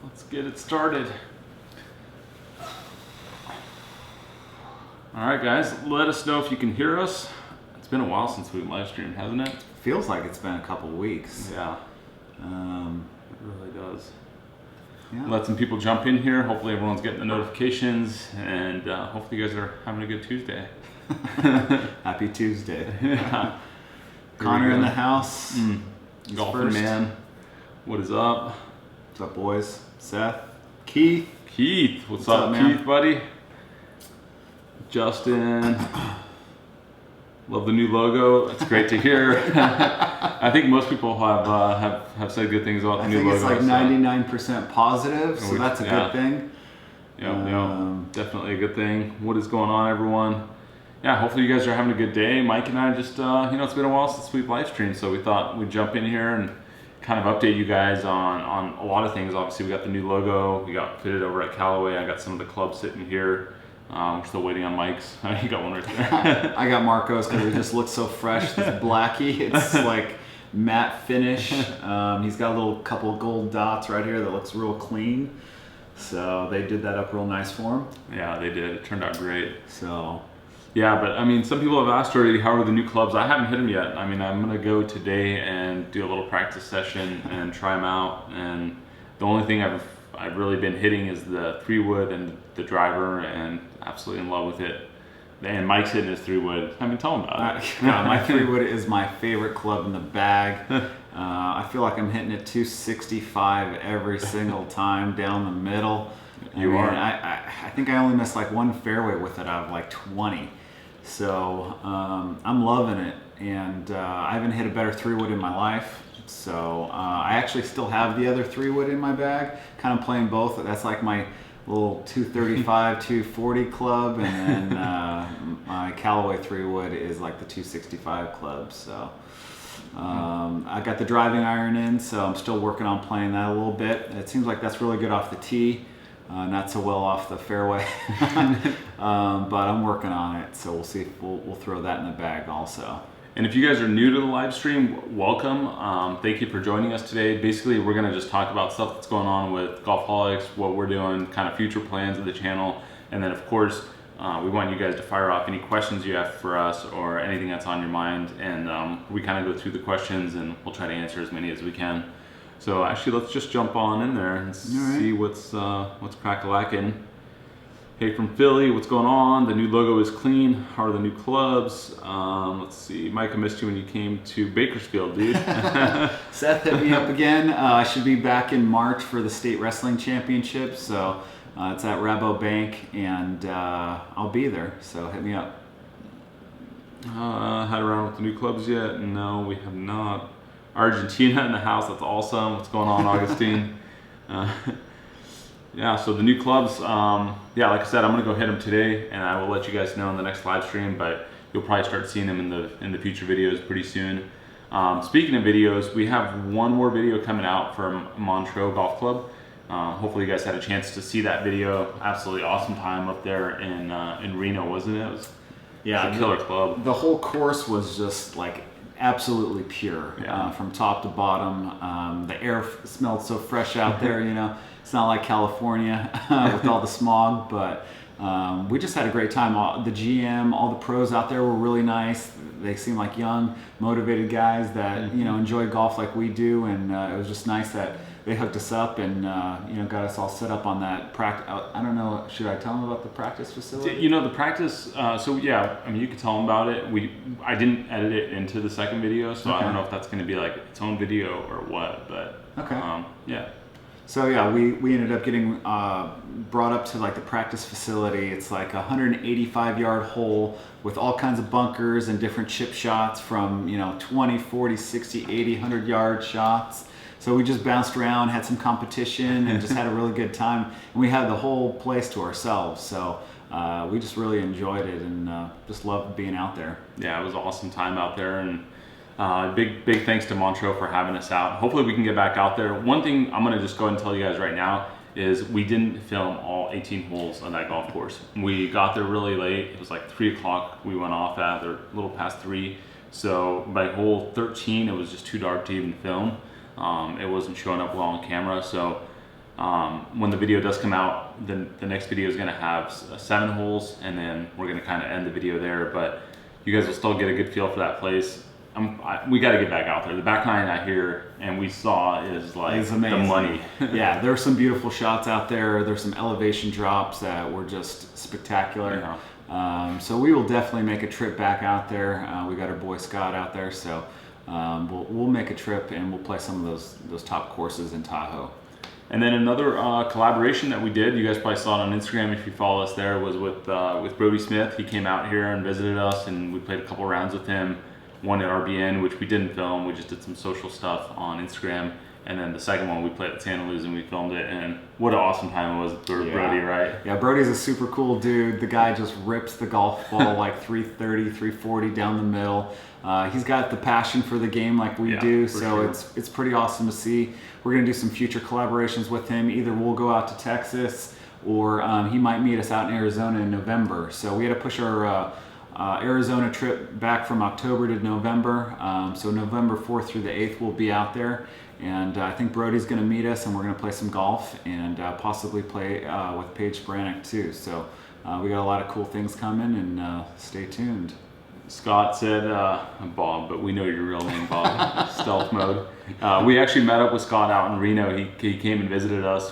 Let's get it started. All right, guys, let us know if you can hear us. It's been a while since we've live streamed, hasn't it? Feels like it's been a couple weeks. Yeah, it really does. Yeah. Let some people jump in here. Hopefully everyone's getting the notifications, and hopefully you guys are having a good Tuesday. Happy Tuesday. Yeah. Connor in the house. Golfing first. man. What is up? What's up, boys? Seth, Keith. Keith, what's up, up, man? Keith, buddy? Justin. Love the new logo. It's great to hear. I think most people have said good things about the new logo. I think it's like 99% positive, so that's a yeah. good thing. Yeah, definitely a good thing. What is going on, everyone? Yeah, hopefully you guys are having a good day. Mike and I just, it's been a while since we've live streamed, so we thought we'd jump in here and kind of update you guys on a lot of things. Obviously, we got the new logo. We got fitted over at Callaway. I got some of the clubs sitting here. We're still waiting on Mike's. You got one right there. I got Marco's because it just looks so fresh. This blacky. It's like matte finish. He's got a little couple of gold dots right here that looks real clean. So they did that up real nice for him. Yeah, they did. It turned out great. So yeah, but I mean, some people have asked already, how are the new clubs? I haven't hit them yet. I mean, I'm gonna go today and do a little practice session and try them out. And the only thing I've really been hitting is the 3-wood and the driver, and absolutely in love with it. And Mike's hitting his 3-wood. I mean, tell him about it. My 3-wood is my favorite club in the bag. I feel like I'm hitting it 265 every single time down the middle. You are. I think I only missed like one fairway with it out of like 20. So I'm loving it, and I haven't hit a better 3-wood in my life. So I actually still have the other 3-wood in my bag, kind of playing both. That's like my little 235, 240 club, and then my Callaway 3-wood is like the 265 club. So I got the driving iron in, so I'm still working on playing that a little bit. It seems like that's really good off the tee. Not so well off the fairway, but I'm working on it. So we'll see if we'll throw that in the bag also. And if you guys are new to the live stream, welcome. Thank you for joining us today. Basically, we're gonna just talk about stuff that's going on with Golfholics, what we're doing, kind of future plans of the channel. And then of course, we want you guys to fire off any questions you have for us or anything that's on your mind. And we kind of go through the questions and we'll try to answer as many as we can. So actually, let's just jump on in there and see what's crack-a-lackin'. Hey from Philly, what's going on? The new logo is clean. How are the new clubs? Let's see. Mike, I missed you when you came to Bakersfield, dude. Seth hit me up again. I should be back in March for the state wrestling championship. So it's at Rabobank, and I'll be there. So hit me up. Had around with the new clubs yet? No, we have not. Argentina in the house. That's awesome. What's going on, Augustine? Yeah, so the new clubs, yeah, like I said, I'm gonna go hit them today, and I will let you guys know in the next live stream, but you'll probably start seeing them in the future videos pretty soon. Speaking of videos, we have one more video coming out from Montreux Golf Club. Hopefully you guys had a chance to see that video. Absolutely awesome time up there in Reno, wasn't it? It was a killer club. The whole course was just like absolutely pure, from top to bottom. The air smelled so fresh out there, you know. It's not like California with all the smog, but we just had a great time. The GM, all the pros out there were really nice. They seem like young, motivated guys that enjoy golf like we do, and it was just nice that they hooked us up and got us all set up on that practice. I don't know, should I tell them about the practice facility? The practice. So yeah, I mean, you can tell them about it. I didn't edit it into the second video, so I don't know if that's going to be like its own video or what. But yeah. So yeah, we ended up getting brought up to like the practice facility. It's like a 185-yard hole with all kinds of bunkers and different chip shots from 20, 40, 60, 80, 100-yard shots. So we just bounced around, had some competition, and just had a really good time. And we had the whole place to ourselves. So we just really enjoyed it and just loved being out there. Yeah, it was an awesome time out there, and big thanks to Montreux for having us out. Hopefully we can get back out there. One thing I'm gonna just go ahead and tell you guys right now is we didn't film all 18 holes on that golf course. We got there really late. It was like 3 o'clock. We went off at a little past 3. So by hole 13, it was just too dark to even film. It wasn't showing up well on camera. So when the video does come out, the next video is going to have 7 holes, and then we're going to kind of end the video there. But you guys will still get a good feel for that place. We got to get back out there. The back nine I hear and we saw is like it's amazing. The money. Yeah, there's some beautiful shots out there. There's some elevation drops that were just spectacular. Yeah. So we will definitely make a trip back out there. We got our boy Scott out there, so we'll make a trip and we'll play some of those top courses in Tahoe. And then another collaboration that we did, you guys probably saw it on Instagram if you follow us there, was with Brody Smith. He came out here and visited us, and we played a couple rounds with him. One at RBN, which we didn't film. We just did some social stuff on Instagram. And then the second one we played at Santa Luz and we filmed it. And what an awesome time it was for Brody, right? Yeah, Brody's a super cool dude. The guy just rips the golf ball like 330, 340 down the middle. He's got the passion for the game like we do, so sure. it's pretty awesome to see. We're going to do some future collaborations with him. Either we'll go out to Texas or he might meet us out in Arizona in November. So we had to push our Arizona trip back from October to November. So November 4th through the 8th we'll be out there. And I think Brody's going to meet us and we're going to play some golf and possibly play with Paige Brannick too. So we got a lot of cool things coming, and stay tuned. Scott said, Bob, but we know your real name, Bob. Stealth mode. We actually met up with Scott out in Reno. He came and visited us.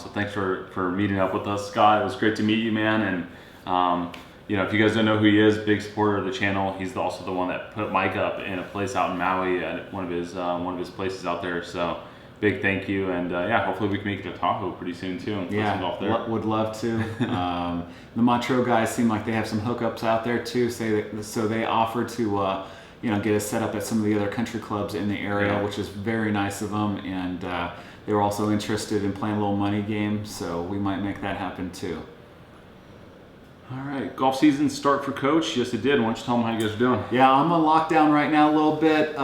So thanks for meeting up with us, Scott. It was great to meet you, man. And if you guys don't know who he is, big supporter of the channel. He's also the one that put Mike up in a place out in Maui at one of his places out there. So big thank you, and hopefully we can make it to Tahoe pretty soon too. And play some golf there. Would love to. The Montreux guys seem like they have some hookups out there too. So they offer to get us set up at some of the other country clubs in the area, which is very nice of them. And they were also interested in playing a little money game, so we might make that happen too. All right, golf season start for Coach. Yes, it did. Why don't you tell them how you guys are doing? Yeah, I'm on lockdown right now a little bit.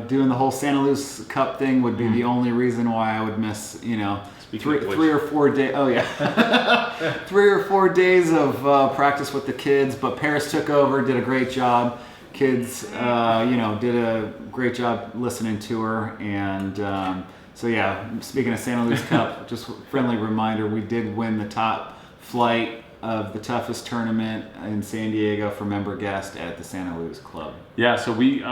Doing the whole Santa Luz Cup thing would be the only reason why I would miss, three or 4 days. Oh yeah, 3 or 4 days of practice with the kids. But Paris took over, did a great job. Kids, did a great job listening to her. And speaking of Santa Luz Cup, just friendly reminder, we did win the top flight of the toughest tournament in San Diego for member guest at the Santa Luz Club. Yeah, so we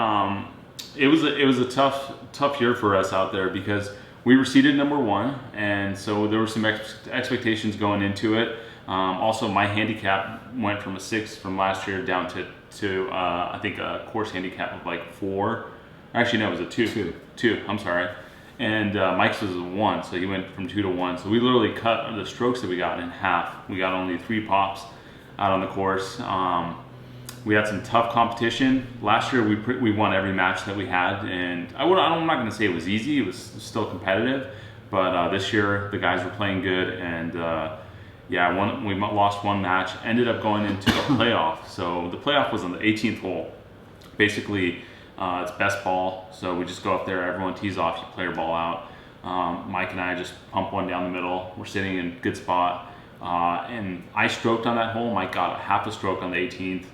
it was a tough year for us out there because we were seeded number 1, and so there were some expectations going into it. Also, my handicap went from a 6 from last year down to I think a course handicap of like 4. Actually, no, it was a 2. 2. I'm sorry. And Mike's was a 1, so he went from 2 to 1. So we literally cut the strokes that we got in half. We got only 3 pops out on the course. We had some tough competition. Last year we won every match that we had, and I'm not going to say it was easy. It was still competitive, but this year the guys were playing good, and we lost 1 match. Ended up going into the playoff. So the playoff was on the 18th hole. Basically, it's best ball, so we just go up there, everyone tees off, you play your ball out. Mike and I just pump one down the middle. We're sitting in a good spot. And I stroked on that hole. Mike got half a stroke on the 18th.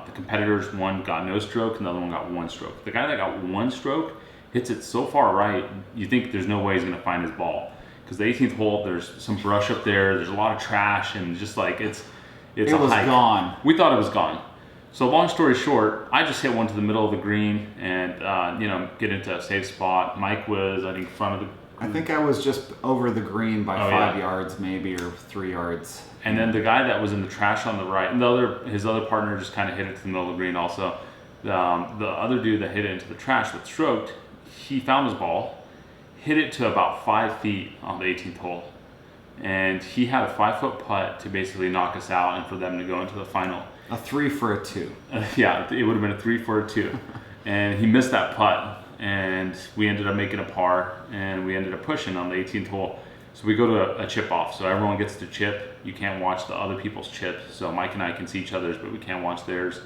The competitors, one got no stroke, and the other one got 1 stroke. The guy that got 1 stroke hits it so far right, you think there's no way he's going to find his ball. Because the 18th hole, there's some brush up there, there's a lot of trash, and just like it was gone. We thought it was gone. So long story short, I just hit one to the middle of the green and, get into a safe spot. Mike was, I think, front of the green. I think I was just over the green by 5 yards maybe, or 3 yards. And then the guy that was in the trash on the right, and his other partner just kind of hit it to the middle of the green also. The other dude that hit it into the trash that stroked, he found his ball, hit it to about 5 feet on the 18th hole. And he had a 5-foot putt to basically knock us out and for them to go into the final. A 3 for a 2. It would have been a 3 for a 2. And he missed that putt, and we ended up making a par, and we ended up pushing on the 18th hole. So we go to a chip off, so everyone gets to chip. You can't watch the other people's chips, so Mike and I can see each other's, but we can't watch theirs,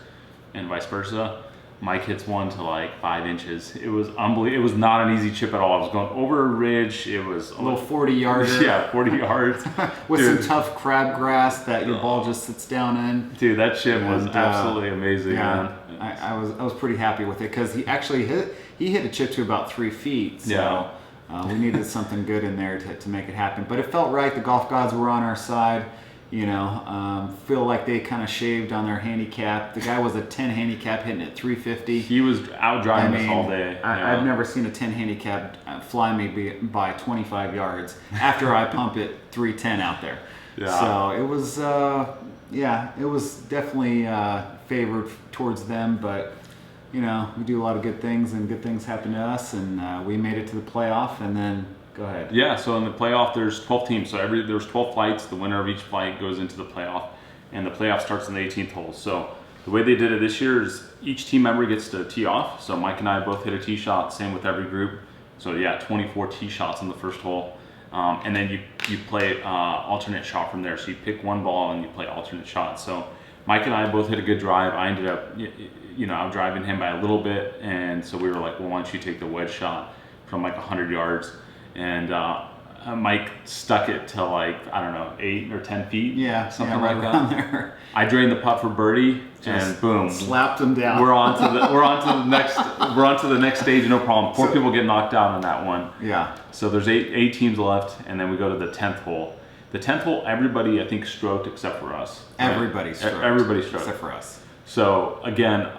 and vice versa. Mike hits one to like 5 inches. It was unbelievable. It was not an easy chip at all. I was going over a ridge. It was a little 40-yarder. Yeah, 40 yards. With some tough crabgrass that your ball just sits down in. Dude, that chip was absolutely amazing, man. I was pretty happy with it because he actually hit a chip to about 3 feet. So, We needed something good in there to make it happen. But it felt right. The golf gods were on our side. Feel like they kind of shaved on their handicap. The guy was a 10 handicap hitting at 350. He was out driving us all day. I've never seen a 10 handicap fly me by 25 yards after I pump it 310 out there. Yeah. So it was, it was definitely favored towards them, but we do a lot of good things, and good things happen to us, and we made it to the playoff. And then go ahead. Yeah, so in the playoff there's 12 teams, so there's 12 flights. The winner of each flight goes into the playoff, and the playoff starts in the 18th hole. So the way they did it this year is each team member gets to tee off. So Mike and I both hit a tee shot, same with every group. So yeah, 24 tee shots in the first hole, and then you play alternate shot from there. So you pick one ball and you play alternate shots. So Mike and I both hit a good drive. I ended up out driving him by a little bit, and so we were like, well, why don't you take the wedge shot from like 100 yards? And Mike stuck it to like, I don't know, 8 or 10 feet. Yeah, something right like around that. there. I drained the putt for birdie, and boom, slapped him down. We're on to the next stage, no problem. 4 people get knocked out on that one. Yeah. So there's eight teams left, and then we go to the 10th hole. The 10th hole, everybody I think stroked except for us. Right? Everybody stroked. Everybody stroked except for us. So again,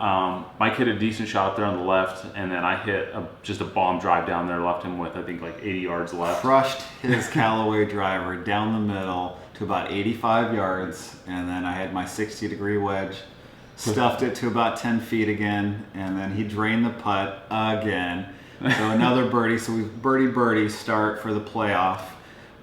Mike hit a decent shot there on the left, and then I hit just a bomb drive down there, left him with I think like 80 yards left. Crushed his Callaway driver down the middle to about 85 yards, and then I had my 60-degree wedge, stuffed it to about 10 feet again, and then he drained the putt again. So another birdie. So we birdie start for the playoff.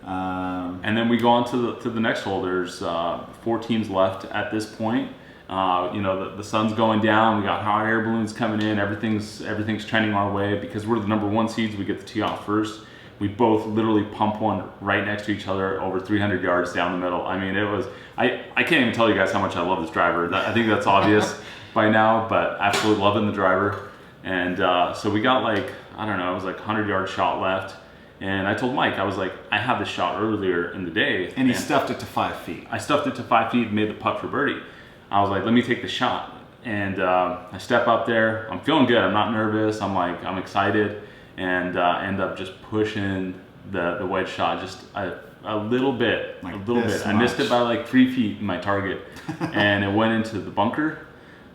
And then we go on to the next hole. There's 4 teams left at this point. The sun's going down. We got hot air balloons coming in. Everything's trending our way because we're the number 1 seeds. We get the tee off first. We both literally pump one right next to each other over 300 yards down the middle. I mean, it was. I can't even tell you guys how much I love this driver. I think that's obvious by now, but absolutely loving the driver. And so we got like, I don't know, it was like 100-yard shot left. And I told Mike, I was like, I had this shot earlier in the day. And he stuffed it to 5 feet. I stuffed it to 5 feet and made the putt for birdie. I was like, let me take the shot. And I step up there. I'm feeling good. I'm not nervous. I'm excited. And end up just pushing the wedge shot just a little bit. Like a little bit. I missed it by like 3 feet in my target. And it went into the bunker.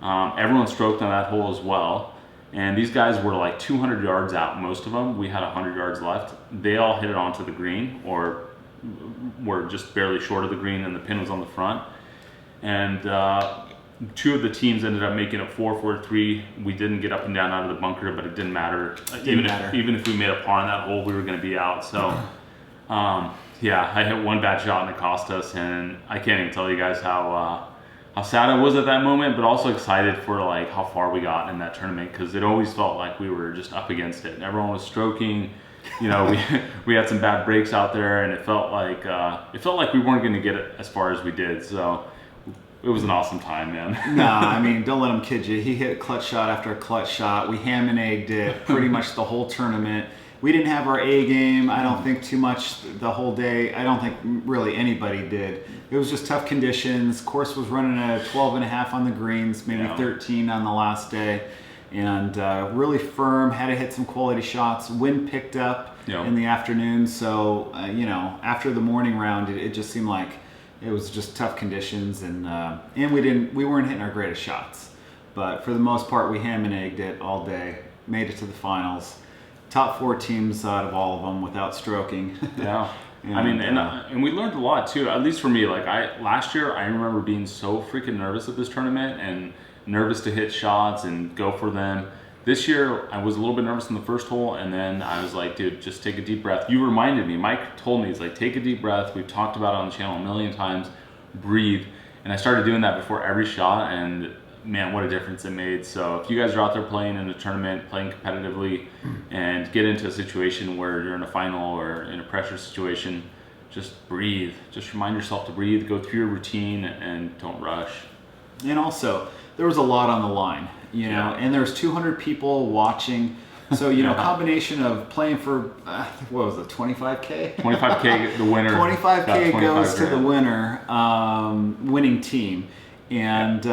Everyone stroked on that hole as well. And these guys were like 200 yards out, most of them. We had 100 yards left. They all hit it onto the green or were just barely short of the green, and the pin was on the front. And 2 of the teams ended up making a 4-4-3. We didn't get up and down out of the bunker, but it didn't matter. Even if we made a par on that hole, we were going to be out. So, I hit one bad shot and it cost us. And I can't even tell you guys how sad I was at that moment, but also excited for like how far we got in that tournament, because it always felt like we were just up against it. Everyone was stroking. We had some bad breaks out there, and it felt like we weren't going to get it as far as we did. So. It was an awesome time, man. Nah, I mean, don't let him kid you. He hit clutch shot after a clutch shot. We ham and egged it pretty much the whole tournament. We didn't have our A game, I don't think, too much the whole day. I don't think really anybody did. It was just tough conditions. Course was running at 12.5 on the greens, maybe 13 on the last day. And really firm, had to hit some quality shots. Wind picked up in the afternoon. So, after the morning round, it just seemed like it was just tough conditions, and we weren't hitting our greatest shots. But for the most part, we ham and egged it all day. Made it to the finals. Top 4 teams out of all of them without stroking. Yeah. And we learned a lot too. At least for me, like last year, I remember being so freaking nervous at this tournament and nervous to hit shots and go for them. This year, I was a little bit nervous in the first hole, and then I was like, dude, just take a deep breath. You reminded me, Mike told me, he's like, take a deep breath. We've talked about it on the channel a million times. Breathe. And I started doing that before every shot, and man, what a difference it made. So if you guys are out there playing in a tournament, playing competitively, and get into a situation where you're in a final or in a pressure situation, just breathe. Just remind yourself to breathe, go through your routine, and don't rush. And also, there was a lot on the line. And there's 200 people watching. So, combination of playing for, what was it, 25K? 25K, the winner. 25K goes to the winner, winning team. And,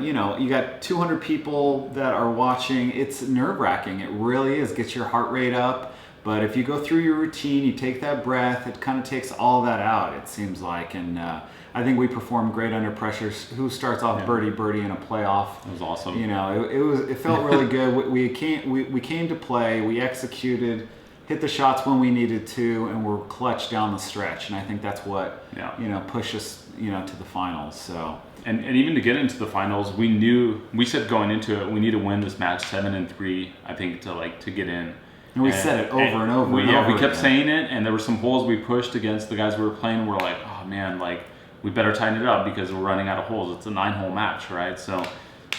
you got 200 people that are watching. It's nerve-wracking. It really is. Gets your heart rate up. But if you go through your routine, you take that breath, it kind of takes all that out, it seems like. And I think we performed great under pressure. Who starts off birdie in a playoff? That was awesome. You know, it felt really good. We came to play, we executed, hit the shots when we needed to, and we're clutch down the stretch. And I think that's what pushed us to the finals. So. And even to get into the finals, we said going into it, we need to win this match 7-3, I think, to get in. And we said it over and over. We kept saying it, and there were some holes we pushed against the guys we were playing, and we're like, oh man, like we better tighten it up because we're running out of holes. It's a 9-hole match, right? So,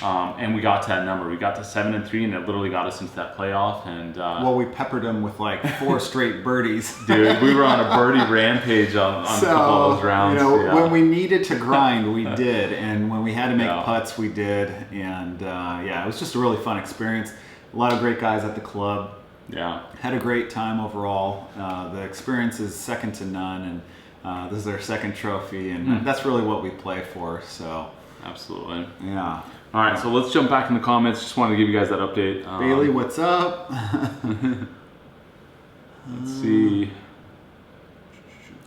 and we got to that number. We got to 7-3, and it literally got us into that playoff. And well, we peppered them with like 4 straight birdies. Dude, we were on a birdie rampage on a couple of those rounds. When we needed to grind, we did, and when we had to make putts, we did. And it was just a really fun experience. A lot of great guys at the club. Yeah, had a great time overall. The experience is second to none, and this is our second trophy, and that's really what we play for. So absolutely, yeah. All right, so let's jump back in the comments. Just wanted to give you guys that update. Bailey, what's up? Let's see.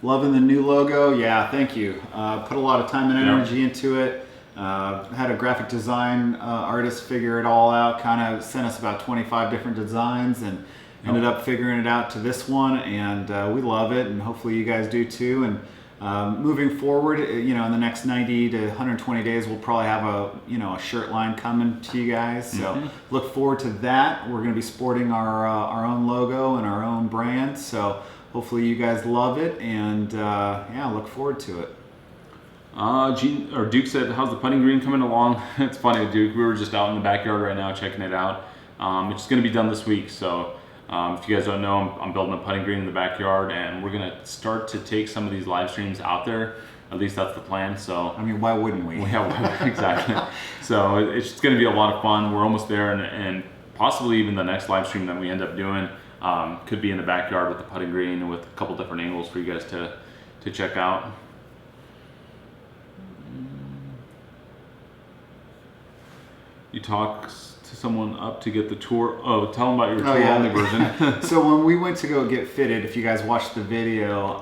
Loving the new logo. Yeah, thank you. Put a lot of time and energy into it. Had a graphic design artist figure it all out, kind of sent us about 25 different designs, and ended up figuring it out to this one, and we love it, and hopefully you guys do too. And moving forward, in the next 90 to 120 days, we'll probably have a shirt line coming to you guys. So look forward to that. We're going to be sporting our own logo and our own brand. So hopefully you guys love it, and look forward to it. Duke said, how's the putting green coming along? It's funny, Duke. We were just out in the backyard right now checking it out. It's going to be done this week. So if you guys don't know, I'm building a putting green in the backyard, and we're going to start to take some of these live streams out there. At least that's the plan. So I mean, why wouldn't we? Yeah, exactly. So it's going to be a lot of fun. We're almost there, and possibly even the next live stream that we end up doing could be in the backyard with the putting green and with a couple different angles for you guys to check out. You talk to someone up to get the tour. Oh, tell them about your tour only version. So when we went to go get fitted, if you guys watched the video,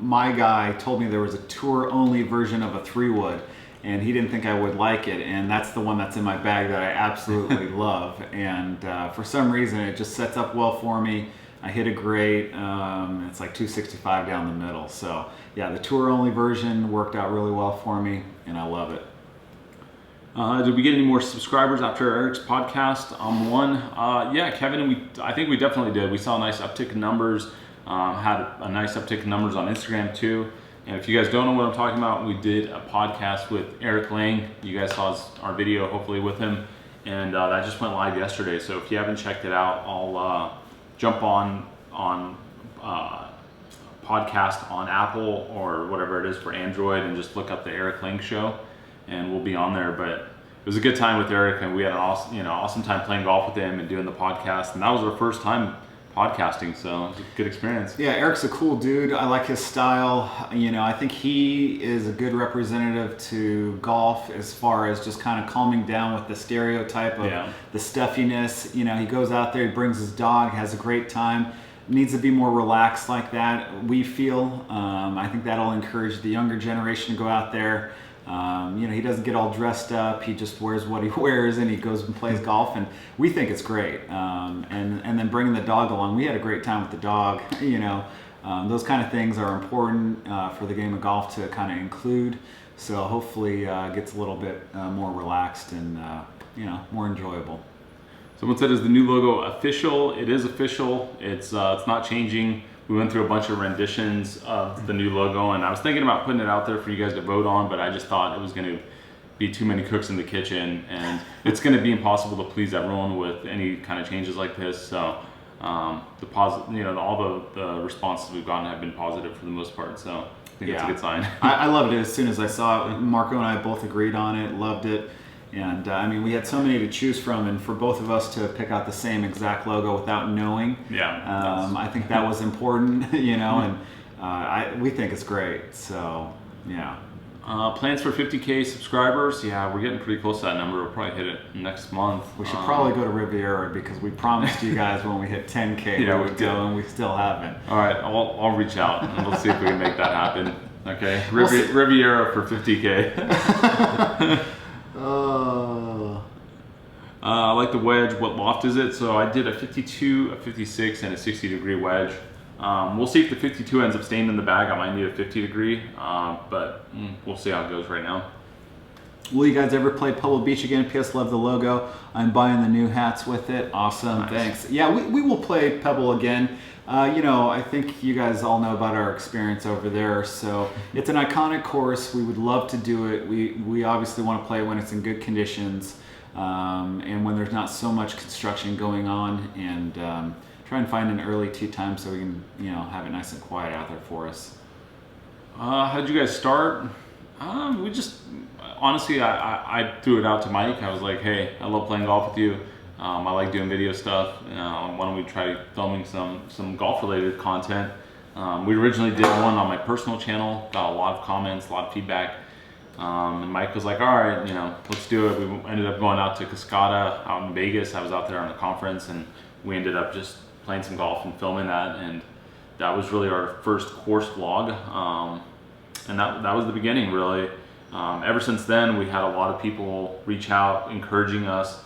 my guy told me there was a tour only version of a 3-wood, and he didn't think I would like it. And that's the one that's in my bag that I absolutely love. And for some reason, it just sets up well for me. I hit it great. It's like 265 down the middle. So yeah, the tour only version worked out really well for me, and I love it. Did we get any more subscribers after Eric's podcast on one? Yeah, Kevin, I think we definitely did. We saw a nice uptick in numbers, had a nice uptick in numbers on Instagram too. And if you guys don't know what I'm talking about, we did a podcast with Eric Lang. You guys saw our video hopefully with him, and that just went live yesterday. So if you haven't checked it out, I'll jump on podcast on Apple or whatever it is for Android and just look up the Eric Lang Show, and we'll be on there. But it was a good time with Eric, and we had an awesome time playing golf with him and doing the podcast. And that was our first time podcasting, so it was a good experience. Yeah, Eric's a cool dude. I like his style. I think he is a good representative to golf as far as just kind of calming down with the stereotype of the stuffiness. He goes out there, he brings his dog, has a great time. Needs to be more relaxed like that, we feel. I think that'll encourage the younger generation to go out there. He doesn't get all dressed up. He just wears what he wears, and he goes and plays golf, and we think it's great. And then bringing the dog along, we had a great time with the dog. Those kind of things are important for the game of golf to kind of include. So hopefully gets a little bit more relaxed and more enjoyable. Someone said, is the new logo official? It is official. It's not changing. We went through a bunch of renditions of the new logo, and I was thinking about putting it out there for you guys to vote on, but I just thought it was going to be too many cooks in the kitchen, and it's going to be impossible to please everyone with any kind of changes like this. So all the responses we've gotten have been positive for the most part. So I think that's a good sign. I loved it as soon as I saw it. Marco and I both agreed on it, loved it. And we had so many to choose from, and for both of us to pick out the same exact logo without knowing, I think that was important, and we think it's great. So, yeah. Plans for 50K subscribers. Yeah, we're getting pretty close to that number. We'll probably hit it next month. We should probably go to Riviera because we promised you guys when we hit 10K Yeah, we we would did. go, and we still haven't. All right, I'll reach out and we'll see if we can make that happen. Okay, We'll see. Riviera for 50K. I like the wedge. What loft is it? So I did a 52, a 56, and a 60-degree wedge. We'll see if the 52 ends up staying in the bag. I might need a 50-degree, but we'll see how it goes right now. Will you guys ever play Pebble Beach again? PS, love the logo. I'm buying the new hats with it. Awesome, Nice. thanks. Yeah, we will play Pebble again. I think you guys all know about our experience over there. So it's an iconic course. We would love to do it. We obviously want to play when it's in good conditions and when there's not so much construction going on, and try and find an early tee time so we can have it nice and quiet out there for us. How did you guys start? We just honestly, I threw it out to Mike. I was like, hey, I love playing golf with you. I like doing video stuff. Why don't we try filming some golf related content? We originally did one on my personal channel, got a lot of comments, a lot of feedback. And Mike was like, all right, let's do it. We ended up going out to Cascada out in Vegas. I was out there on a conference, and we ended up just playing some golf and filming that. And that was really our first course vlog. And that was the beginning, really. Ever since then, we had a lot of people reach out, encouraging us,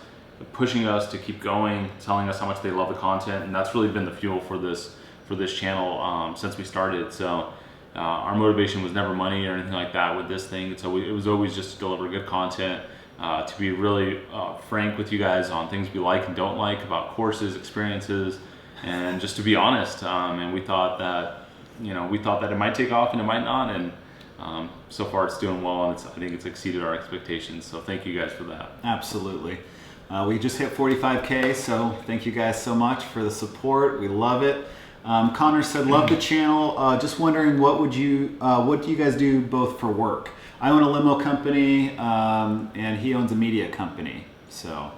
pushing us to keep going, telling us how much they love the content, and that's really been the fuel for this channel since we started. So our motivation was never money or anything like that with this thing. So it was always just to deliver good content, to be really frank with you guys on things we like and don't like about courses, experiences, and just to be honest. And we thought that it might take off and it might not, and so far it's doing well, and I think it's exceeded our expectations. So thank you guys for that. Absolutely. We just hit 45K, so thank you guys so much for the support. We love it. Connor said, love the channel. Just wondering, what do you guys do both for work? I own a limo company, and he owns a media company. So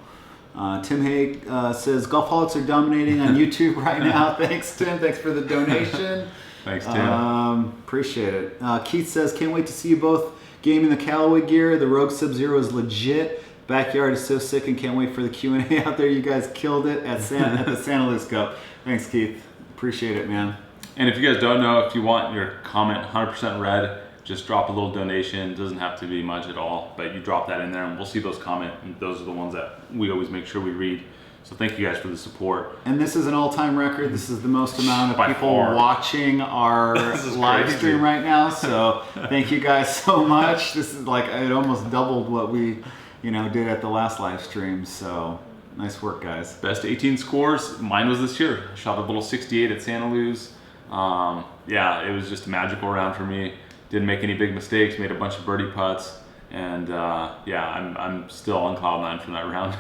Tim Haig says, Golfholics are dominating on YouTube right now. Thanks, Tim. Thanks for the donation. Thanks, Tim. Appreciate it. Keith says, can't wait to see you both gaming the Callaway gear. The Rogue Sub-Zero is legit. Backyard is so sick, and can't wait for the Q&A out there. You guys killed it at the Santa Luz Cup. Thanks, Keith. Appreciate it, man. And if you guys don't know, if you want your comment 100% read, just drop a little donation. It doesn't have to be much at all, but you drop that in there and we'll see those comments. And those are the ones that we always make sure we read. So thank you guys for the support. And this is an all-time record. This is the most amount of By people far. watching our live crazy. stream right now. So thank you guys so much. This is like, it almost doubled what we did at the last live stream. So nice work, guys. Best 18 scores, mine was this year. I shot a little 68 at Santa Luz. Yeah, it was just a magical round for me. Didn't make any big mistakes, made a bunch of birdie putts, and yeah, I'm still on cloud nine from that round.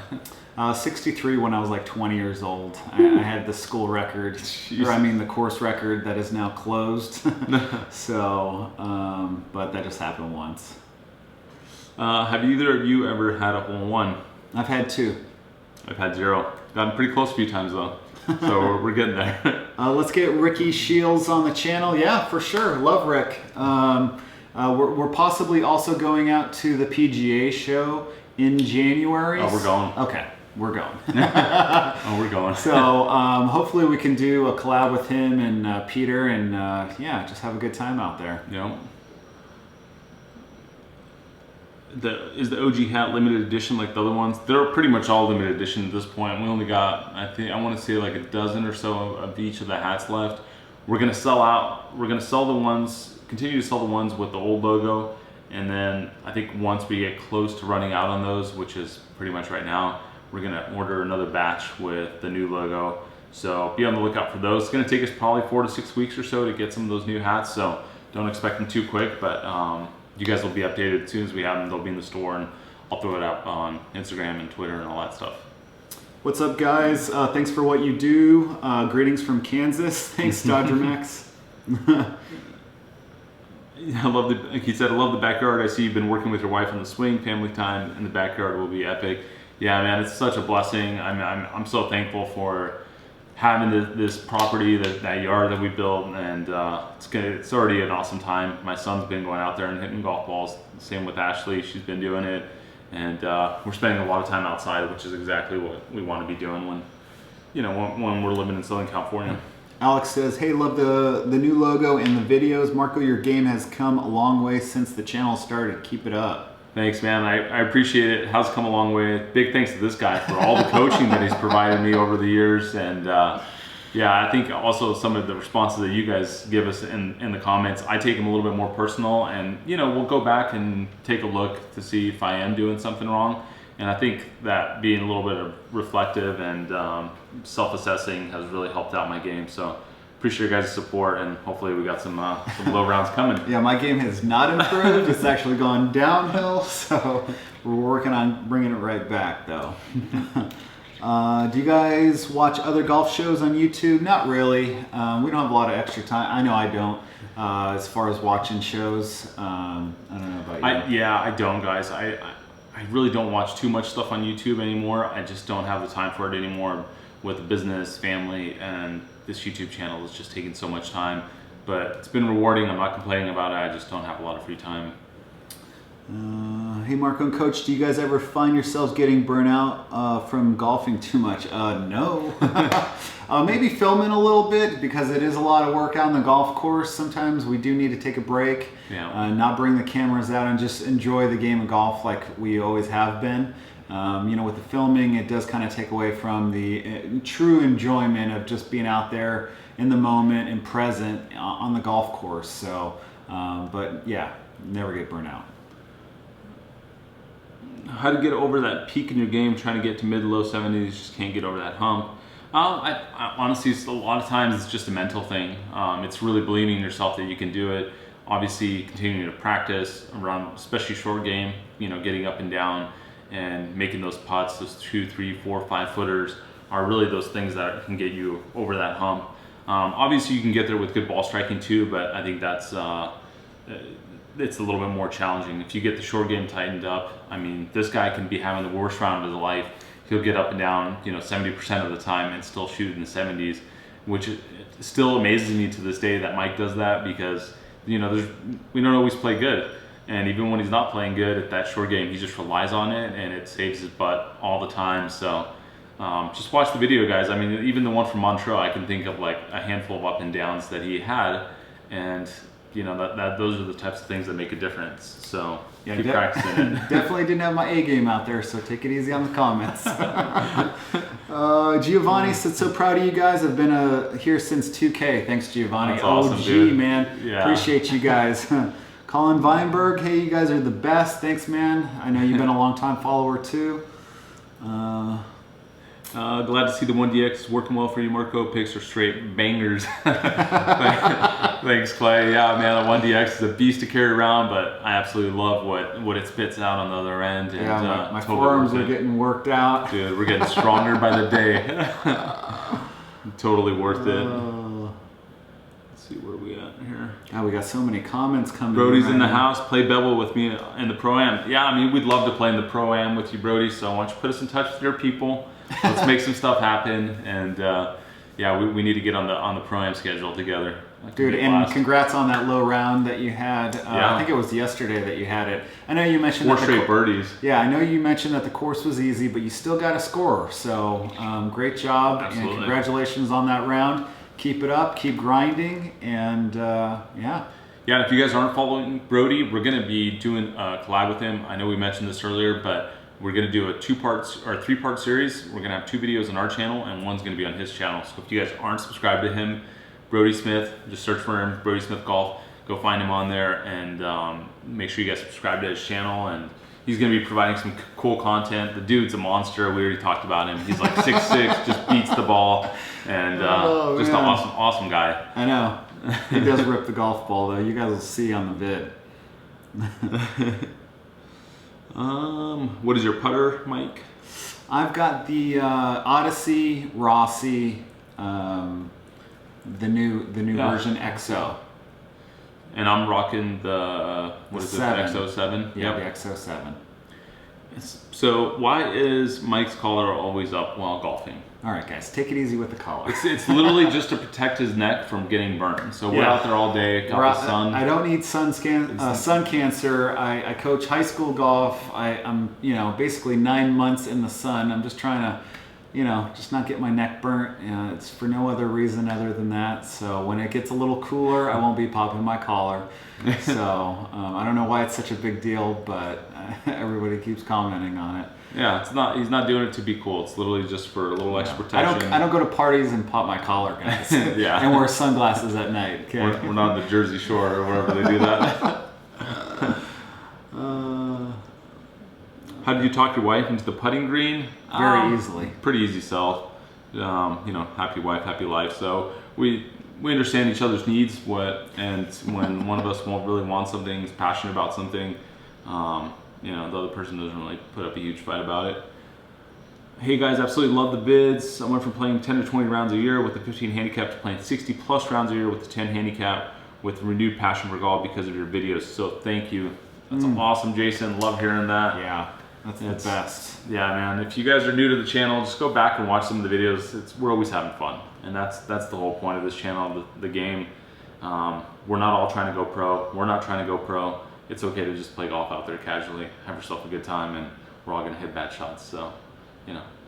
63 when I was like 20 years old. I had the school record, the course record that is now closed. So, but that just happened once. Have either of you ever had a hole-in-one? I've had 2. I've had 0. Gotten pretty close a few times though, so we're getting there. Let's get Ricky Shields on the channel. Yeah, for sure. Love Rick. We're possibly also going out to the PGA show in January. Oh, we're going. Okay, we're going. Oh, we're going. So hopefully we can do a collab with him and Peter, and yeah, just have a good time out there. Yep. Is the OG hat limited edition like the other ones? They're pretty much all limited edition at this point. We only got, I want to say like a dozen or so of each of the hats left. We're gonna sell out. We're gonna sell the ones, continue to sell the ones with the old logo, and then I think once we get close to running out on those, which is pretty much right now, we're gonna order another batch with the new logo. So be on the lookout for those. It's gonna take us probably 4 to 6 weeks or so to get some of those new hats. So don't expect them too quick, but you guys will be updated as soon as we have them. They'll be in the store, and I'll throw it up on Instagram and Twitter and all that stuff. What's up, guys? Thanks for what you do. Greetings from Kansas. Thanks, Dodger Max. He said, I love the backyard. I see you've been working with your wife on the swing. Family time in the backyard will be epic. Yeah, man, it's such a blessing. I'm so thankful for having this property, that yard that we built, and it's already an awesome time. My son's been going out there and hitting golf balls. Same with Ashley, she's been doing it, and we're spending a lot of time outside, which is exactly what we want to be doing when we're living in Southern California. Alex says, hey, love the new logo and the videos. Marco, your game has come a long way since the channel started. Keep it up. Thanks, man. I appreciate it. It has come a long way. Big thanks to this guy for all the coaching that he's provided me over the years. And yeah, I think also some of the responses that you guys give us in the comments, I take them a little bit more personal, and we'll go back and take a look to see if I am doing something wrong. And I think that being a little bit of reflective and self-assessing has really helped out my game. So appreciate your guys' support, and hopefully we got some low rounds coming. Yeah, my game has not improved. It's actually gone downhill, so we're working on bringing it right back, though. Do you guys watch other golf shows on YouTube? Not really. We don't have a lot of extra time. I know I don't. As far as watching shows, I don't know about you. I don't, guys. I really don't watch too much stuff on YouTube anymore. I just don't have the time for it anymore with the business, family, and this YouTube channel is just taking so much time. But it's been rewarding. I'm not complaining about it. I just don't have a lot of free time. Hey, Marco and Coach, do you guys ever find yourselves getting burnt out from golfing too much? No. Maybe filming a little bit, because it is a lot of work out on the golf course. Sometimes we do need to take a break, not bring the cameras out, and just enjoy the game of golf like we always have been. With the filming, it does kind of take away from the true enjoyment of just being out there in the moment and present on the golf course. So, but yeah, never get burnt out. How to get over that peak in your game, trying to get to mid to low 70s, just can't get over that hump. I honestly, a lot of times it's just a mental thing. It's really believing in yourself that you can do it. Obviously, continuing to practice around, especially short game, getting up and down and making those putts, those 2, 3, 4, 5 footers are really those things that can get you over that hump. Obviously, you can get there with good ball striking too, but I think that's it's a little bit more challenging. If you get the short game tightened up, I mean, this guy can be having the worst round of his life. He'll get up and down, 70% of the time and still shoot in the 70s, which still amazes me to this day that Mike does that, because we don't always play good. And even when he's not playing good at that short game, he just relies on it, and it saves his butt all the time. So just watch the video, guys. I mean, even the one from Montreux, I can think of like a handful of up and downs that he had, and those are the types of things that make a difference. So yeah, keep practicing it. Definitely didn't have my A game out there, so take it easy on the comments. Giovanni said, so proud of you guys. I've been here since 2K. Thanks, Giovanni. That's awesome, OG, dude. man. Yeah. Appreciate you guys. Colin Weinberg, hey, you guys are the best. Thanks, man. I know you've been a long-time follower, too. Glad to see the 1DX working well for you, Marco. Picks are straight bangers. Thanks, Clay. Yeah, man, the 1DX is a beast to carry around, but I absolutely love what it spits out on the other end. And, yeah, my forearms are getting worked out. Dude, we're getting stronger by the day. Totally worth it. Let's see, where are we at here? God, we got so many comments coming. Brody's in the house. Play Bevel with me in the Pro-Am. Yeah, I mean, we'd love to play in the Pro-Am with you, Brody, so why don't you put us in touch with your people. Let's make some stuff happen, and yeah, we need to get on the Pro-Am schedule together. Dude, and congrats on that low round that you had. I think it was yesterday that you had it. I know you mentioned 4 straight birdies. Yeah, I know you mentioned that the course was easy, but you still got a score. So great job. Absolutely. And congratulations on that round. Keep it up, keep grinding, and yeah. Yeah, if you guys aren't following Brody, we're going to be doing a collab with him. I know we mentioned this earlier, but we're going to do a 3-part series. We're going to have 2 videos on our channel, and one's going to be on his channel. So if you guys aren't subscribed to him, Brody Smith, just search for him, Brody Smith Golf. Go find him on there, and make sure you guys subscribe to his channel. And he's going to be providing some cool content. The dude's a monster. We already talked about him. He's like 6'6", just beats the ball, and just an awesome guy. I know. He does rip the golf ball, though. You guys will see on the vid. What is your putter, Mike? I've got the Odyssey Rossi, the new version XO. And I'm rocking the the XO7? Yeah, the XO7. So why is Mike's collar always up while golfing? All right, guys, take it easy with the collar. It's literally just to protect his neck from getting burned. So we're out there all day, got the sun. I don't need sun cancer. I coach high school golf. I'm basically 9 months in the sun. I'm just trying to, just not get my neck burnt. It's for no other reason other than that. So when it gets a little cooler, I won't be popping my collar. So I don't know why it's such a big deal, but everybody keeps commenting on it. Yeah, it's not. He's not doing it to be cool. It's literally just for a little extra protection. I don't go to parties and pop my collar, guys. Yeah. And wear sunglasses at night. Okay. We're not on the Jersey Shore or wherever they do that. How did you talk your wife into the putting green? Very easily. Pretty easy sell. Happy wife, happy life. So we understand each other's needs. And when one of us won't really want something, is passionate about something. The other person doesn't really put up a huge fight about it. Hey guys, absolutely love the bids. I went from playing 10 to 20 rounds a year with the 15 handicap to playing 60 plus rounds a year with the 10 handicap with renewed passion for golf because of your videos. So thank you. That's awesome, Jason. Love hearing that. Yeah, that's the best. Yeah, man. If you guys are new to the channel, just go back and watch some of the videos. We're always having fun. And that's the whole point of this channel, the game. We're not all trying to go pro. We're not trying to go pro. It's okay to just play golf out there casually, have yourself a good time, and we're all gonna hit bad shots. So,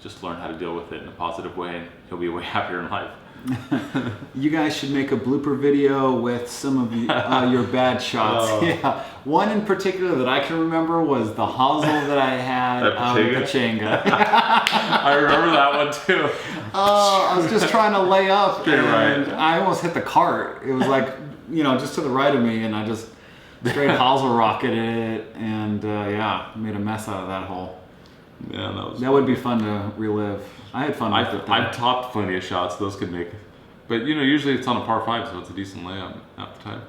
just learn how to deal with it in a positive way, and you'll be way happier in life. You guys should make a blooper video with some of your bad shots. Yeah, one in particular that I can remember was the hosel that I had out of Pachanga. I remember that one too. I was just trying to lay up, Straight and right. I almost hit the cart. It was like, just to the right of me, and I just straight hosel rocketed it, and made a mess out of that hole. Yeah, that would be fun to relive. I had fun with it. I've topped plenty of shots. Those could make it. But, usually it's on a par 5, so it's a decent layup half the time.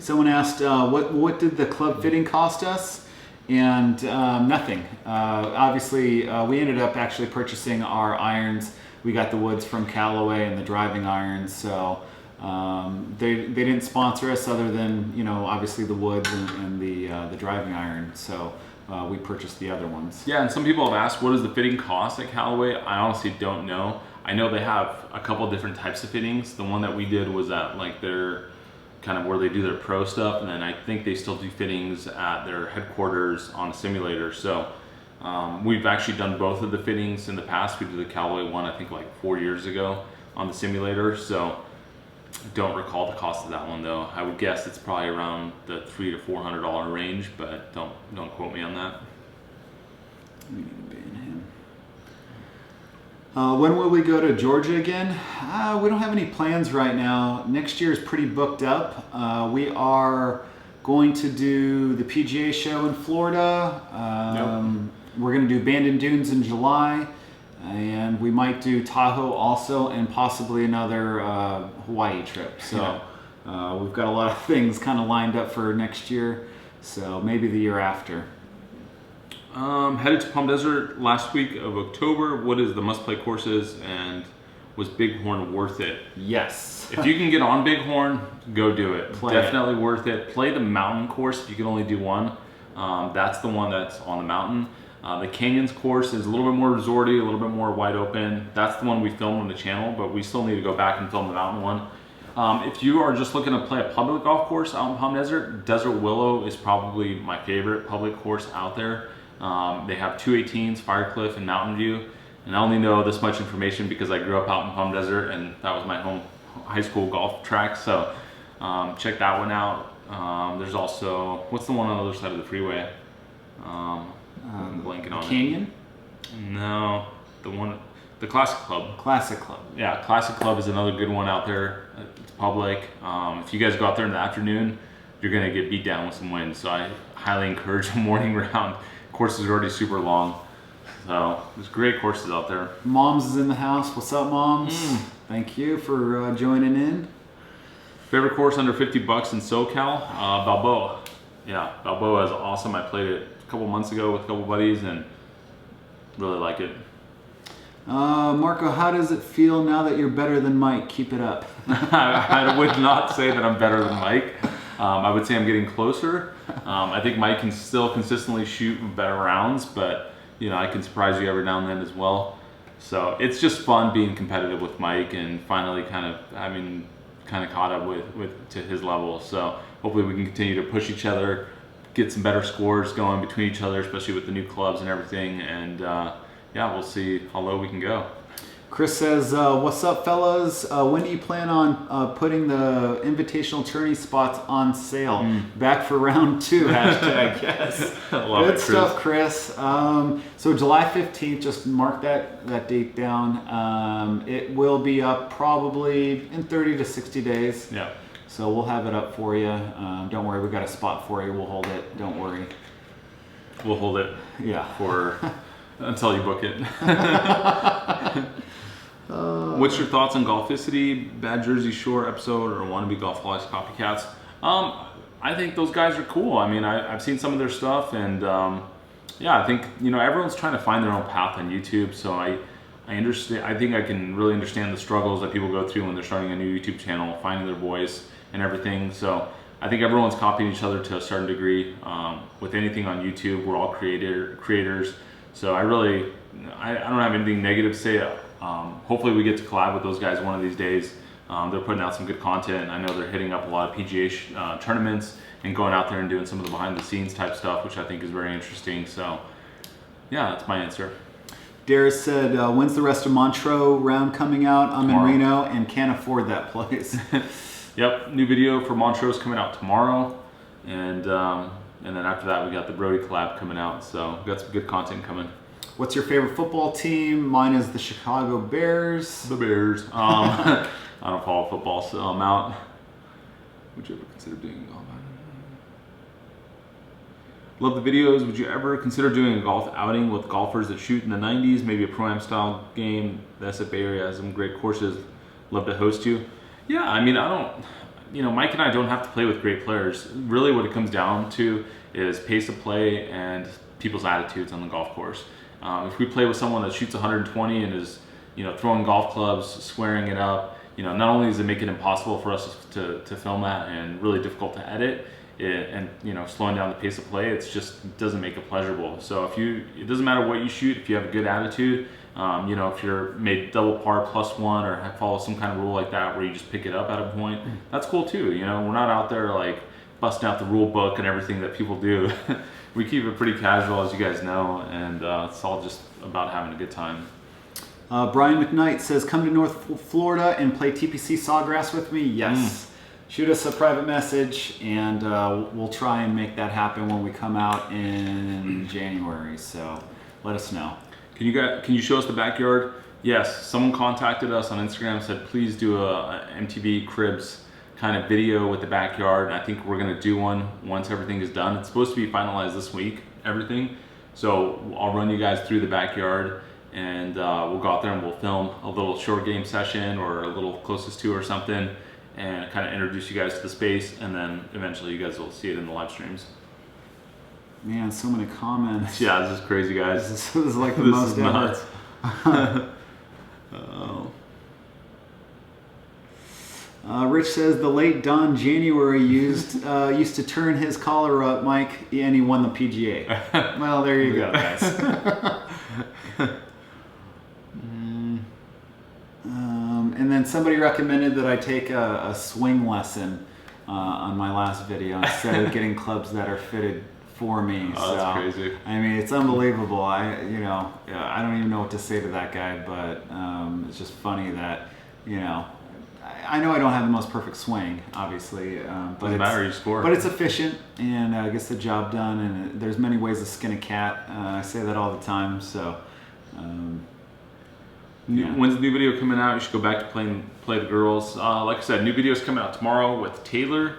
Someone asked, what did the club fitting cost us? And nothing. Obviously, we ended up actually purchasing our irons. We got the woods from Callaway and the driving irons. So they didn't sponsor us other than, obviously the woods and the driving iron. So we purchased the other ones. Yeah, and some people have asked, what does the fitting cost at Callaway? I honestly don't know. I know they have a couple different types of fittings. The one that we did was at their kind of where they do their pro stuff, and then I think they still do fittings at their headquarters on a simulator. So we've actually done both of the fittings in the past. We did the Callaway one, I think 4 years ago on the simulator. So don't recall the cost of that one though. I would guess it's probably around the $300 to $400 range, but don't quote me on that. We need to ban him. When will we go to Georgia again? We don't have any plans right now. Next year is pretty booked up. We are going to do the PGA show in Florida. We're going to do Bandon Dunes in July. And we might do Tahoe also, and possibly another Hawaii trip. So we've got a lot of things kind of lined up for next year. So maybe the year after. Headed to Palm Desert last week of October. What is the must-play courses, and was Bighorn worth it? Yes. If you can get on Bighorn, go do it. Definitely it. Worth it. Play the mountain course if you can only do one. That's the one that's on the mountain. The Canyons course is a little bit more resorty, a little bit more wide open. That's the one we filmed on the channel, but we still need to go back and film the mountain one. If you are just looking to play a public golf course out in Palm Desert, Desert Willow is probably my favorite public course out there. They have 218s, Firecliff, and Mountain View. And I only know this much information because I grew up out in Palm Desert, and that was my home high school golf track. So check that one out. There's also, what's the one on the other side of the freeway? I'm blanking on Canyon? No, the Classic Club. Classic Club. Yeah, Classic Club is another good one out there. It's public. If you guys go out there in the afternoon, you're gonna get beat down with some wind. So I highly encourage a morning round. Courses are already super long. So there's great courses out there. Moms is in the house. What's up, Moms? Thank you for joining in. Favorite course under 50 bucks in SoCal? Balboa. Yeah, Balboa is awesome. I played it a couple months ago with a couple buddies and really like it. Marco, how does it feel now that you're better than Mike? Keep it up. I would not say that I'm better than Mike. I would say I'm getting closer. I think Mike can still consistently shoot better rounds, but I can surprise you every now and then as well. So it's just fun being competitive with Mike and finally kind of caught up with to his level. So hopefully we can continue to push each other, get some better scores going between each other, especially with the new clubs and everything. And yeah, we'll see how low we can go. Chris says, what's up, fellas? When do you plan on putting the invitational tourney spots on sale? Back for round 2, hashtag, yes. Good stuff, Chris. So July 15th, just mark that date down. It will be up probably in 30 to 60 days. Yeah. So we'll have it up for you. Don't worry, we've got a spot for you. We'll hold it. Don't worry. We'll hold it. Yeah. For until you book it. What's your thoughts on Golficity, Bad Jersey Shore episode, or Wannabe Golfholics Copycats? I think those guys are cool. I mean, I've seen some of their stuff, and yeah, I think everyone's trying to find their own path on YouTube. So I understand. I think I can really understand the struggles that people go through when they're starting a new YouTube channel, finding their voice and everything. So I think everyone's copying each other to a certain degree. With anything on YouTube, we're all creators. So I don't have anything negative to say. Hopefully we get to collab with those guys one of these days. They're putting out some good content. I know they're hitting up a lot of PGA tournaments and going out there and doing some of the behind the scenes type stuff, which I think is very interesting. So yeah, that's my answer. Darius said, when's the rest of Montreux round coming out? I'm Tomorrow. in Reno and can't afford that place. Yep, new video for Montreux is coming out tomorrow. And then after that, we got the Brody collab coming out. So we got some good content coming. What's your favorite football team? Mine is the Chicago Bears. The Bears. I don't follow football, so I'm out. Would you ever consider doing golf? Love the videos. Would you ever consider doing a golf outing with golfers that shoot in the 90s? Maybe a pro-am style game. The SF Bay Area has some great courses. Love to host you. Yeah, I mean, Mike and I don't have to play with great players. Really what it comes down to is pace of play and people's attitudes on the golf course. If we play with someone that shoots 120 and is, throwing golf clubs, squaring it up, not only does it make it impossible for us to film that and really difficult to edit, and slowing down the pace of play, it doesn't make it pleasurable. So it doesn't matter what you shoot, if you have a good attitude, if you're made double par +1 or follow some kind of rule like that where you just pick it up at a point, that's cool too. We're not out there like busting out the rule book and everything that people do. We keep it pretty casual, as you guys know, and it's all just about having a good time. Brian McKnight says, come to North Florida and play TPC Sawgrass with me. Yes. Shoot us a private message, and we'll try and make that happen when we come out in January. So let us know. Can you show us the backyard? Yes. Someone contacted us on Instagram, said please do a MTV Cribs kind of video with the backyard, and I think we're gonna do one once everything is done. It's supposed to be finalized this week, everything. So I'll run you guys through the backyard, and we'll go out there and we'll film a little short game session or a little closest to or something, and kind of introduce you guys to the space, and then eventually you guys will see it in the live streams. Man, so many comments. Yeah, this is crazy, guys. This is like the This most is ever. nuts. Rich says the late Don January used to turn his collar up, Mike, and he won the PGA. Well, there you go, guys. And then somebody recommended that I take a swing lesson on my last video instead of getting clubs that are fitted for me. Oh, that's crazy. I mean, it's unbelievable. I don't even know what to say to that guy, but it's just funny that, I know I don't have the most perfect swing, obviously, but Doesn't matter, you score. But it's efficient and gets the job done. And there's many ways to skin a cat. I say that all the time. So, yeah. When's the new video coming out? You should go back to play the girls. Like I said, new video's coming out tomorrow with Taylor,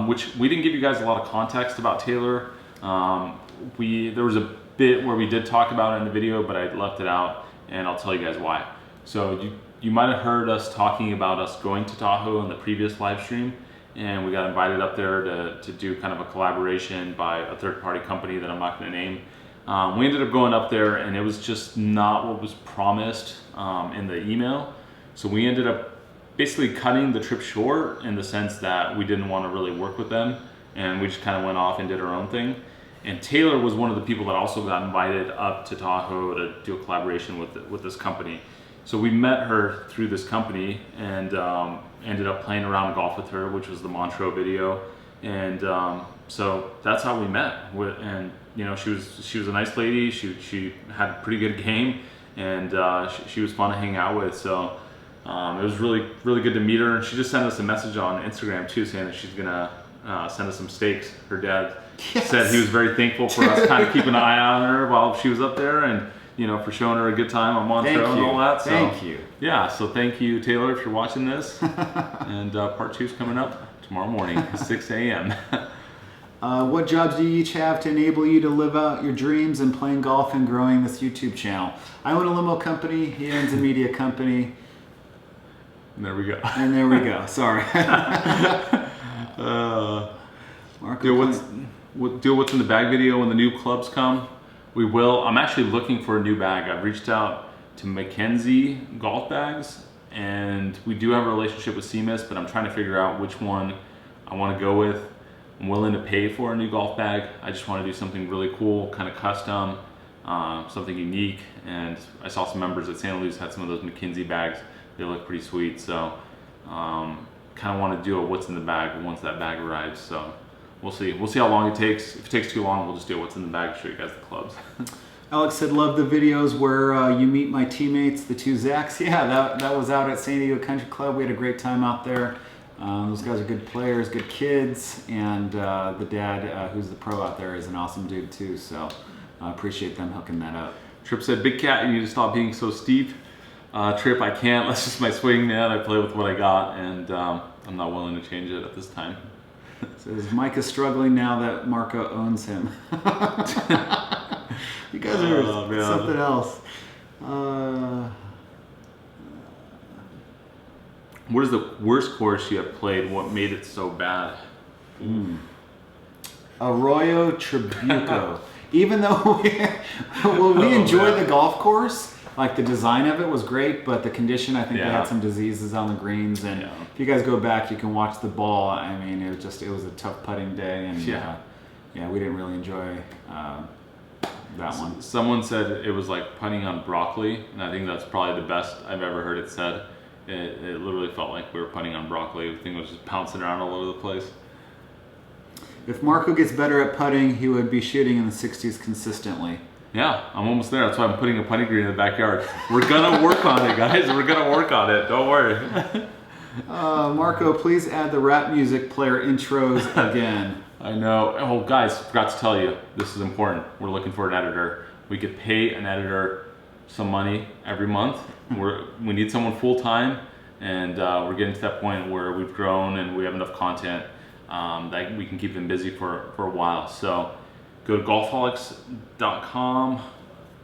which we didn't give you guys a lot of context about Taylor. There was a bit where we did talk about it in the video, but I left it out, and I'll tell you guys why. So you might have heard us talking about us going to Tahoe in the previous live stream, and we got invited up there to do kind of a collaboration by a third-party company that I'm not going to name. We ended up going up there, and it was just not what was promised in the email. So we ended up basically cutting the trip short in the sense that we didn't want to really work with them, and we just kind of went off and did our own thing. And Taylor was one of the people that also got invited up to Tahoe to do a collaboration with this company. So we met her through this company and ended up playing around golf with her, which was the Montreux video. And so that's how we met. And she was a nice lady. She had a pretty good game, and she was fun to hang out with. So it was really good to meet her. And she just sent us a message on Instagram too, saying that she's gonna send us some steaks. Her dad said he was very thankful for us kind of keeping an eye on her while she was up there, and for showing her a good time on Montreux and all that. So, thank you. Yeah, so thank you, Taylor, if you're watching this. And part 2 is coming up tomorrow morning, 6 a.m. What jobs do you each have to enable you to live out your dreams and playing golf and growing this YouTube channel? I own a limo company. He owns a media company. And there we go. And there we go. Sorry. Do what's in the bag video when the new clubs come. We will. I'm actually looking for a new bag. I've reached out to Mackenzie golf bags, and we do have a relationship with CMIS, but I'm trying to figure out which one I want to go with. I'm willing to pay for a new golf bag. I just want to do something really cool, kind of custom, something unique. And I saw some members at Santa Luz had some of those Mackenzie bags. They look pretty sweet. So kind of want to do a what's in the bag once that bag arrives. So we'll see. We'll see how long it takes. If it takes too long, we'll just do what's in the bag, show you guys the clubs. Alex said, love the videos where you meet my teammates, the 2 Zachs. Yeah, that was out at San Diego Country Club. We had a great time out there. Those guys are good players, good kids, and the dad, who's the pro out there, is an awesome dude too. So I appreciate them hooking that up. Trip said, Big Cat, you need to stop being so steep. Trip, I can't. That's just my swing, man. I play with what I got, and I'm not willing to change it at this time. Says Mike is struggling now that Marco owns him. You guys are something else. What is the worst course you have played? What made it so bad? Arroyo Trabuco. Even though we enjoyed the golf course, like the design of it was great, but the condition, I think they had some diseases on the greens. And if you guys go back, you can watch the ball. I mean, it was a tough putting day, and we didn't really enjoy that one. Someone said it was like putting on broccoli, and I think that's probably the best I've ever heard it said. It literally felt like we were putting on broccoli. The thing was just bouncing around all over the place. If Marco gets better at putting, he would be shooting in the 60s consistently. Yeah, I'm almost there. That's why I'm putting a putting green in the backyard. We're gonna work on it, guys. We're gonna work on it. Don't worry. Marco, please add the rap music player intros again. I know. Oh, guys, forgot to tell you. This is important. We're looking for an editor. We could pay an editor some money every month. We need someone full time, and we're getting to that point where we've grown and we have enough content that we can keep them busy for a while. So go to golfholics.com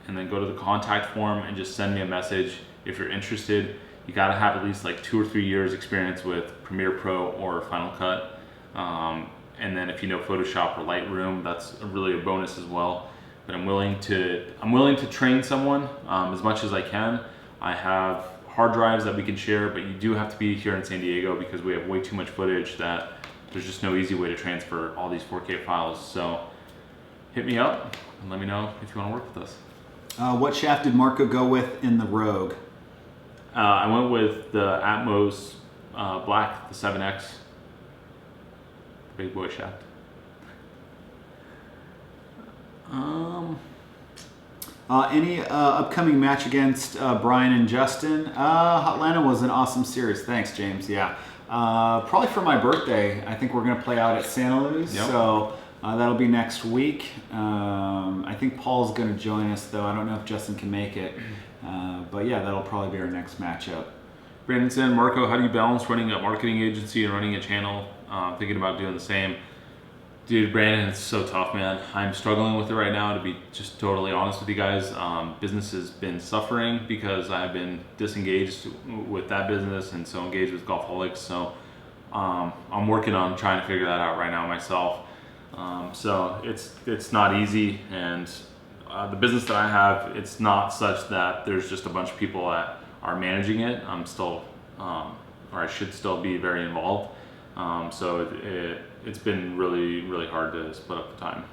and then go to the contact form and just send me a message if you're interested. You got to have at least like 2 or 3 years experience with Premiere Pro or Final Cut. And then if you know Photoshop or Lightroom, that's really a bonus as well. But I'm willing to train someone as much as I can. I have hard drives that we can share, but you do have to be here in San Diego because we have way too much footage that there's just no easy way to transfer all these 4K files. So hit me up and let me know if you want to work with us. What shaft did Marco go with in the Rogue? I went with the Atmos Black, the 7X, big boy shaft. Any upcoming match against Brian and Justin? Atlanta was an awesome series. Thanks, James. Yeah. Probably for my birthday. I think we're going to play out at Santa Luz. Yep. So that'll be next week. I think Paul's going to join us, though. I don't know if Justin can make it. But yeah, that'll probably be our next matchup. Brandon said, Marco, how do you balance running a marketing agency and running a channel? Thinking about doing the same. Dude, Brandon, it's so tough, man. I'm struggling with it right now, to be just totally honest with you guys. Business has been suffering because I've been disengaged with that business and so engaged with Golfholics. So I'm working on trying to figure that out right now myself. So it's not easy, and the business that I have, it's not such that there's just a bunch of people that are managing it. I'm still, or I should still be very involved. So it's been really, really hard to split up the time.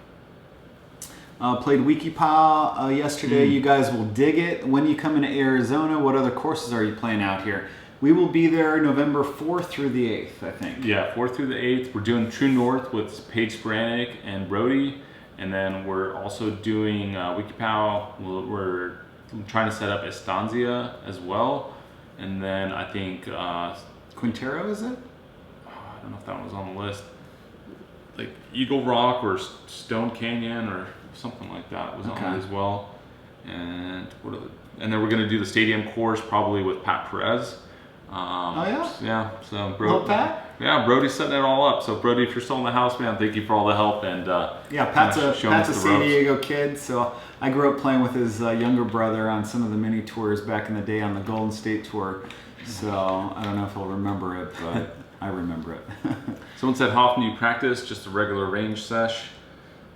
Played WikiPow yesterday. You guys will dig it. When you come into Arizona, what other courses are you playing out here? We will be there November 4th through the 8th, I think. Yeah, 4th through the 8th. We're doing True North with Paige Sporanic and Brody. And then we're also doing WikiPow. We're trying to set up Estancia as well. And then I think... Quintero, is it? I don't know if that one was on the list. Like Eagle Rock or Stone Canyon or something like that was on it as well. And and then we're going to do the stadium course probably with Pat Perez. Oh yeah? Yeah. So Pat? Yeah, Brody's setting it all up. So Brody, if you're still in the house, man, thank you for all the help. And yeah, Pat's a San ropes. Diego kid, so I grew up playing with his younger brother on some of the mini tours back in the day on the Golden State Tour. So I don't know if he'll remember it, but I remember it. Someone said, how often do you practice? Just a regular range sesh?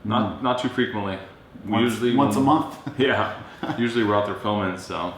Not too frequently. Once a month. Yeah, usually we're out there filming. So,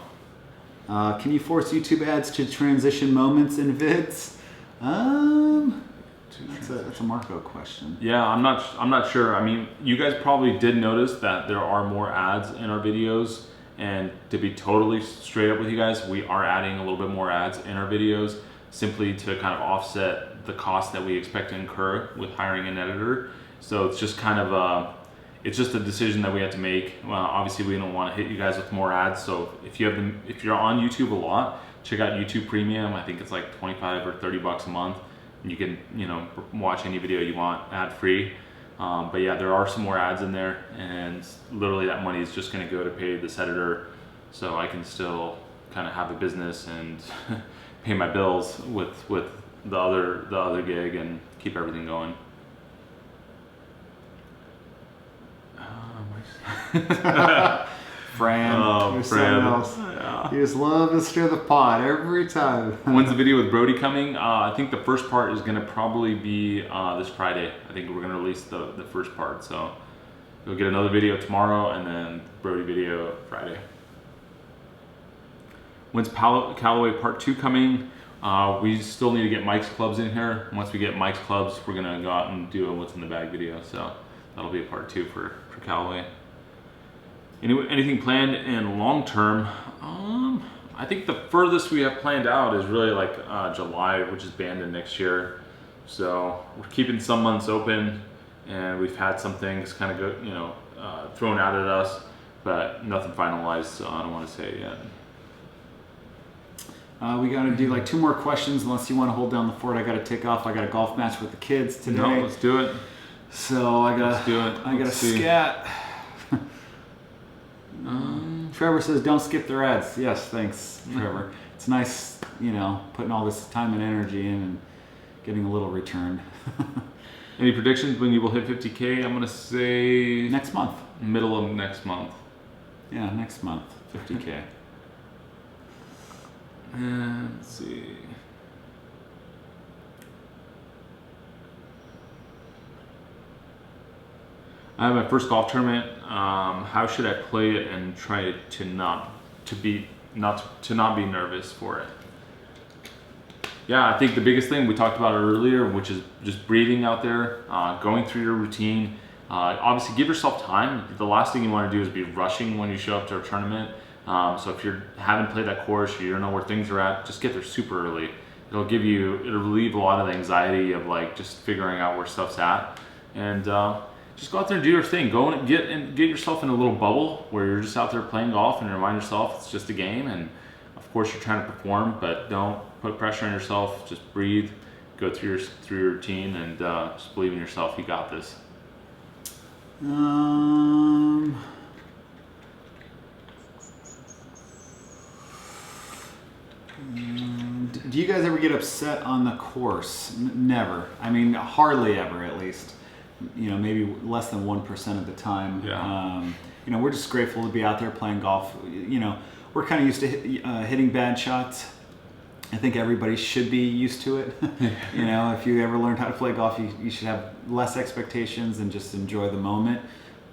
can you force YouTube ads to transition moments in vids? That's a Marco question. Yeah, I'm not sure. I mean, you guys probably did notice that there are more ads in our videos. And to be totally straight up with you guys, we are adding a little bit more ads in our videos simply to kind of offset the cost that we expect to incur with hiring an editor. So it's just kind of it's just a decision that we have to make. Well, obviously we don't want to hit you guys with more ads. So if you're on YouTube a lot, check out YouTube Premium. I think it's like 25 or 30 bucks a month, and you can watch any video you want ad free. But yeah, there are some more ads in there, and literally that money is just going to go to pay this editor, so I can still kind of have a business and pay my bills with the other gig and keep everything going. Fran, Yeah. You just love to stir the pot every time. When's the video with Brody coming? I think the first part is going to probably be this Friday. I think we're going to release the first part. So you'll get another video tomorrow and then Brody video Friday. When's Callaway Part 2 coming? We still need to get Mike's Clubs in here. Once we get Mike's Clubs, we're going to go out and do a What's in the Bag video. So that'll be a Part 2 for Callaway. Anything planned in long term? I think the furthest we have planned out is really like July, which is Bandon next year. So we're keeping some months open, and we've had some things kind of go, thrown out at us, but nothing finalized. So I don't want to say it yet. We got to do like 2 more questions, unless you want to hold down the fort. I got to take off. I got a golf match with the kids today. No, let's do it. So I got to scat. Trevor says, don't skip the ads. Yes, thanks, Trevor. It's nice, putting all this time and energy in and getting a little return. Any predictions when you will hit 50K? I'm going to say... Next month. Middle of next month. Yeah, next month, 50K. Let's see. I have my first golf tournament. How should I play it and try to not be nervous for it? Yeah, I think the biggest thing we talked about earlier, which is just breathing out there, going through your routine. Obviously, give yourself time. The last thing you want to do is be rushing when you show up to a tournament. So if you haven't played that course, you don't know where things are at, just get there super early. It'll relieve a lot of the anxiety of like just figuring out where stuff's at, and just go out there and do your thing. Go and get yourself in a little bube where you're just out there playing golf and remind yourself it's just a game. And of course you're trying to perform, but don't put pressure on yourself. Just breathe, go through your routine, and just believe in yourself. You got this. Do you guys ever get upset on the course? Never. I mean, hardly ever, at least. Maybe less than 1% of the time. Yeah. We're just grateful to be out there playing golf. We're kind of used to hitting bad shots. I think everybody should be used to it. If you ever learned how to play golf, you should have less expectations and just enjoy the moment.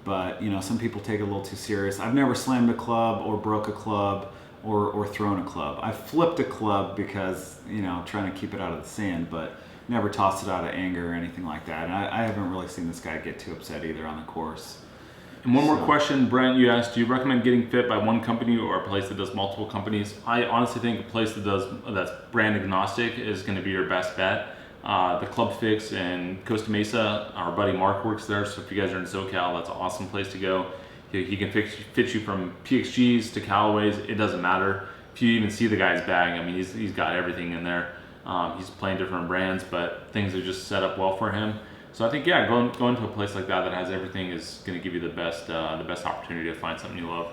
But, some people take it a little too serious. I've never slammed a club or broke a club or thrown a club. I flipped a club because, trying to keep it out of the sand, but never tossed it out of anger or anything like that. And I haven't really seen this guy get too upset either on the course. And one more So- question, Brent, you asked, do you recommend getting fit by one company or a place that does multiple companies? I honestly think a place that's brand agnostic is going to be your best bet. The Club Fix in Costa Mesa, our buddy Mark works there, so if you guys are in SoCal, that's an awesome place to go. He can fit you from PXGs to Callaways, it doesn't matter. If you even see the guy's bag, I mean, he's got everything in there. He's playing different brands, but things are just set up well for him. So I think, yeah, going to a place like that has everything is going to give you the best opportunity to find something you love.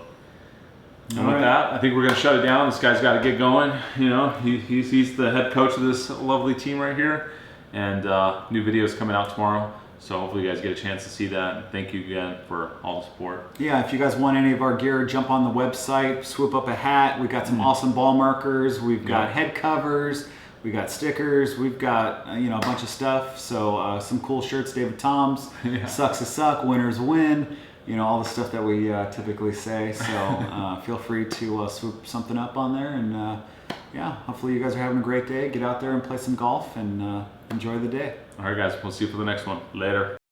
And with that, I think we're going to shut it down. This guy's got to get going. You know, he's the head coach of this lovely team right here, and new videos coming out tomorrow. So hopefully you guys get a chance to see that. Thank you again for all the support. Yeah, if you guys want any of our gear, jump on the website, swoop up a hat. We've got some awesome ball markers. We've got head covers. We got stickers. We've got a bunch of stuff. So some cool shirts, David Tom's. Sucks to suck, winners win. All the stuff that we typically say. So feel free to swoop something up on there. And yeah, hopefully you guys are having a great day. Get out there and play some golf and enjoy the day. All right, guys. We'll see you for the next one. Later.